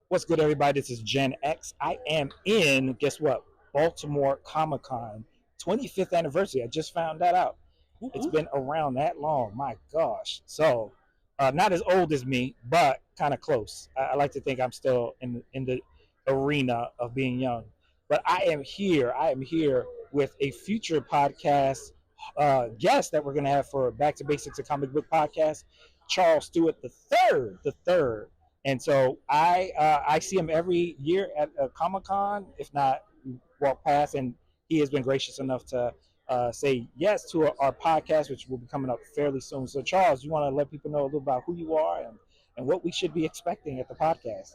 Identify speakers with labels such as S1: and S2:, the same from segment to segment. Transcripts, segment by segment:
S1: What's good, everybody? This is GenX. I am in, guess what? Baltimore Comic Con 25th anniversary. I just found that out. It's been around that long. My gosh. So, not as old as me, but kind of close. I like to think I'm still in the arena of being young. But I am here. I am here with a future podcast guest that we're going to have for Back to Basics, a comic book podcast, Charles Stewart III. The third. And so I see him every year at a Comic Con, if not walk past, and he has been gracious enough to say yes to our podcast, which will be coming up fairly soon. So, Charles, you want to let people know a little about who you are and what we should be expecting at the podcast?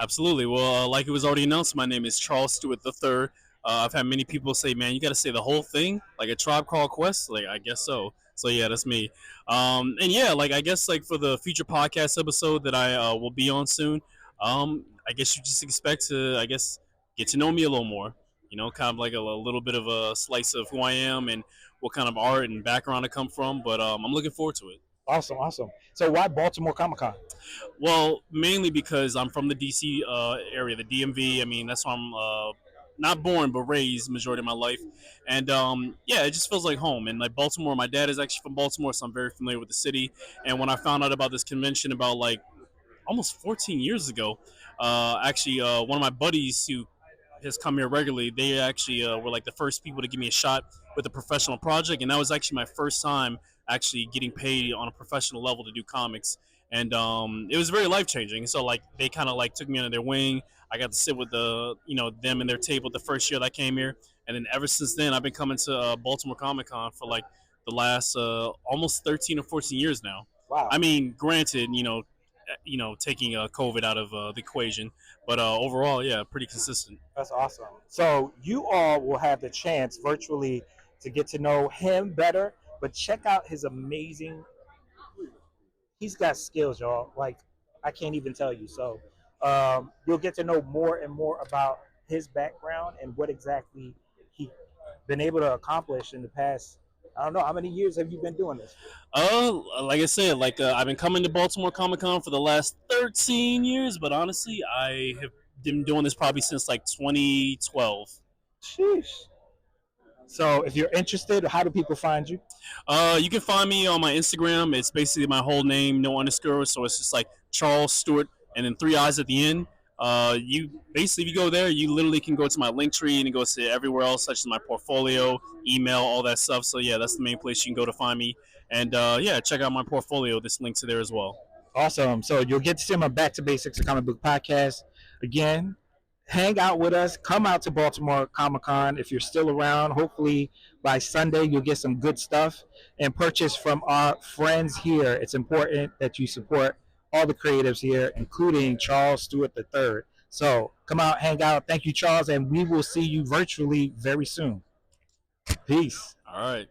S2: Absolutely. Well, like it was already announced, my name is Charles Stewart III. I've had many people say, "Man, you got to say the whole thing, like a Tribe Called Quest." Like, I guess so. So yeah, that's me. And yeah, like I guess like for the future podcast episode that I will be on soon, I guess you just expect to, I guess, get to know me a little more. You know, kind of like a little bit of a slice of who I am and what kind of art and background I come from. But I'm looking forward to it.
S1: Awesome, awesome. So, why Baltimore Comic Con?
S2: Well, mainly because I'm from the DC area, the DMV. I mean, that's where I'm not born but raised majority of my life, and yeah, it just feels like home. And like Baltimore, my dad is actually from Baltimore, so I'm very familiar with the city. And when I found out about this convention about like almost 14 years ago, actually, one of my buddies who has come here regularly, they actually were like the first people to give me a shot with a professional project, and that was actually my first time actually getting paid on a professional level to do comics, and it was very life changing. So like they kind of like took me under their wing. I got to sit with them and their table the first year that I came here, and then ever since then I've been coming to Baltimore Comic Con for like the last almost 13 or 14 years now.
S1: Wow.
S2: I mean, granted, taking COVID out of the equation, but overall, yeah, pretty consistent.
S1: That's awesome. So you all will have the chance virtually to get to know him better, but check out his amazing. He's got skills, y'all. Like I can't even tell you. So you'll get to know more and more about his background and what exactly he been able to accomplish in the past. I don't know how many years have you been doing this?
S2: Like I said, like I've been coming to Baltimore Comic Con for the last 13 years, but honestly, I have been doing this probably since like 2012.
S1: Sheesh. So if you're interested, how do people find you?
S2: You can find me on my Instagram. It's basically my whole name, no underscore. So it's just like Charles Stewart and then three eyes at the end. You basically, if you go there, you literally can go to my link tree and go to everywhere else, such as my portfolio, email, all that stuff. So yeah, that's the main place you can go to find me. And yeah, check out my portfolio. This link to there as well.
S1: Awesome. So you'll get to see my Back to Basics, a comic book podcast. Again, hang out with us. Come out to Baltimore Comic Con if you're still around. Hopefully by Sunday you'll get some good stuff and purchase from our friends here. It's important that you support all the creatives here, including Charles Stewart III. So come out, hang out. Thank you, Charles, and we will see you virtually very soon. Peace.
S2: All right.